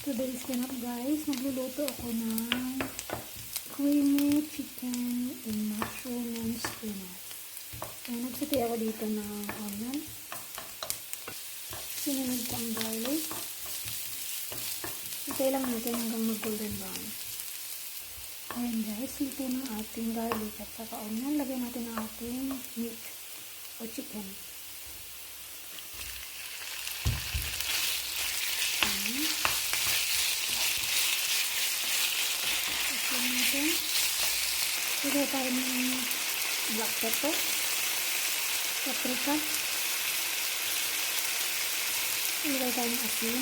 Today's ganap guys, magluluto ako ng creamy chicken and mushroom and spinach. Kaya nagsati ako dito ng onion. Sinunod ko ang garlic. Itay lang natin hanggang mag-golden brown. Ayan guys, ito ng ating garlic at saka onion. Lagay natin ang ating meat o chicken. Natin. Lagay tayo ng black pepper, paprika, lagay tayo ng asin,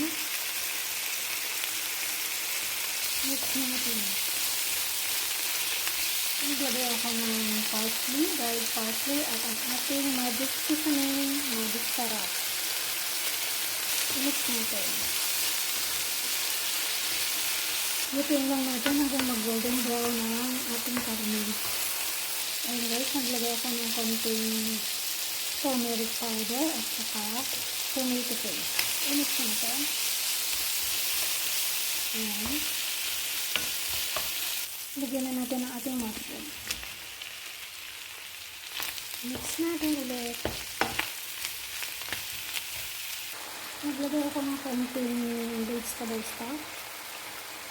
mix natin. Lagay ako ng parsley, dried parsley at ang ating magic seasoning, magic sarap. Mix natin. Lutuin lang natin hanggang mag-golden brown ang ating karne. Ayun guys, naglagay ako ng konting turmeric powder at saka tomato paste. I-mix natin. Ayan. Lagyan na natin ang ating mushroom. Mix natin ulit. Naglagay ako ng konting vegetable stock.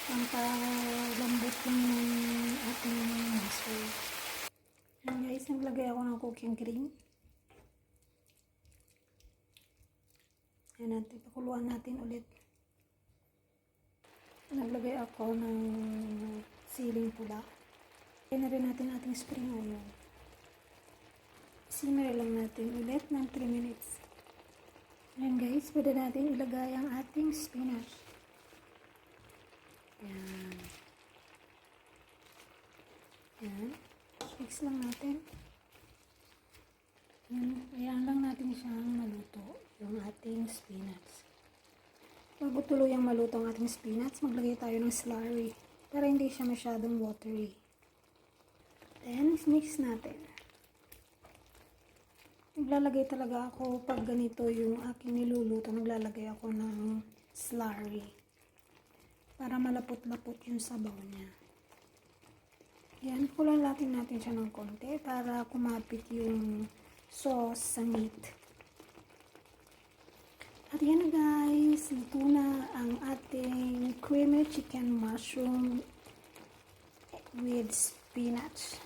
Ang palambot lang ng ating mushroom. Ayan guys, naglagay ako ng cooking cream. Ayan natin, pakuluan natin ulit. Naglagay ako ng siling pula. Ayan na rin natin ating spring onion. Simmer lang natin ulit ng 3 minutes. Ayan guys, pwede natin ilagay ang ating spinach. Ayan. Ayan. Mix lang natin. Ayan lang natin siyang maluto. Yung ating spinach. Bago tuluyang maluto ang ating spinach, maglagay tayo ng slurry. Para hindi siya masyadong watery. Then, mix natin. Naglalagay talaga ako pag ganito yung aking niluluto. Naglalagay ako ng slurry. Para malapot-lapot yung sabaw niya. Yan, kulalatin natin siya ng konti para kumapit yung sauce sa meat. At yan na guys, luto na ang ating creamy chicken mushroom with spinach.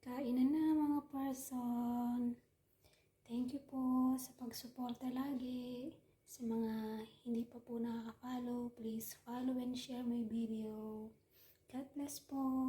Kainan na mga person. Thank you po sa pagsuporta lagi. Sa mga hindi pa po nakaka-follow, please follow and share my video. God bless po.